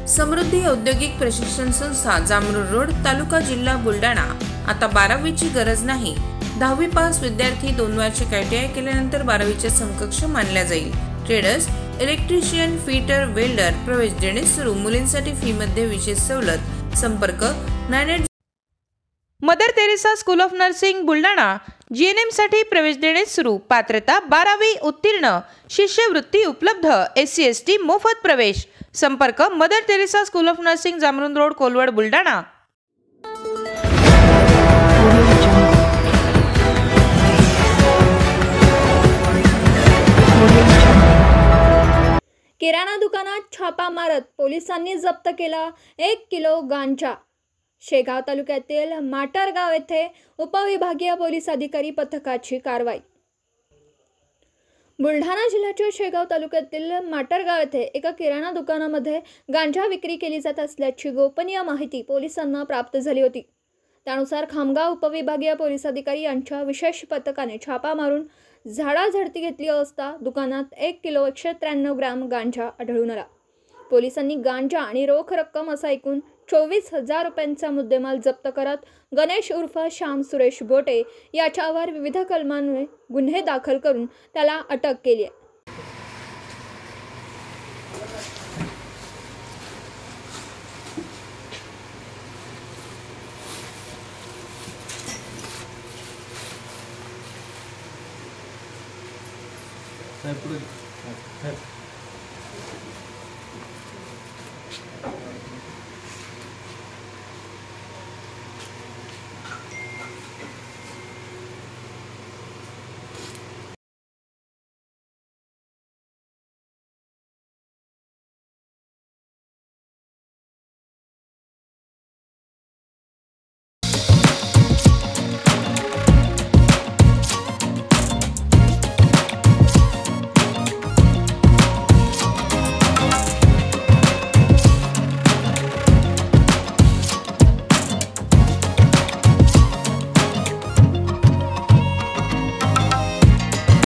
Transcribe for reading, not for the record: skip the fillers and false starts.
समृद्धी औद्योगिक प्रशिक्षण संस्था जामरुड रोड तालुका जिल्हा बुलढाणा। आता 12वीची गरज नाही। 10वी पास विद्यार्थी 2 वार्षिक ITI केल्यानंतर 12वीच्या समकक्ष मानल्या जाईल। ट्रेडर्स, इलेक्ट्रिशियन, फिटर, वेल्डर प्रवेश देणे सुरू। मुलींसाठी फी मध्ये विशेष सवलत। संपर्क 98 Mother Teresa school of nursing Buldhana. GNM साठी प्रवेश देणे सुरू। पात्रता 12वी उत्तीर्ण। शिष्यवृत्ती उपलब्ध। SC ST मोफत प्रवेश। संपर्क Mother Teresa school of nursing Jamrud road Kolwad Buldhana. किराणा दुकानात छापा मारत पोलिसांनी जप्त केला 1 किलो गांजा। शेगाव तालुक्यातील माटरगाव येथे उपविभागीय पोलीस अधिकारी पथकाची कारवाई। बुलढाणा जिल्ह्याच्या शेगाव तालुक्यातील माटरगाव येथे एका किराणा दुकानामध्ये गांजा विक्री केली जात असल्याची गोपनीय माहिती पोलिसांना प्राप्त झाली होती। त्यानुसार खामगाव उपविभागीय पोलीस अधिकारी यांच्या विशेष पथकाने छापा मारून झाडाझडती घेतली असता दुकानात 1 किलो 193 ग्रॅम गांजा आढळून आला। पोलिसांनी गांजा आणि रोख रक्कम असा एकूण 24,000 रुपयांचा मुद्देमाल जप्त करत गणेश उर्फ श्याम सुरेश बोटे याच्यावर विविध कलमांमुळे गुन्हे दाखल करून त्याला अटक केली आहे।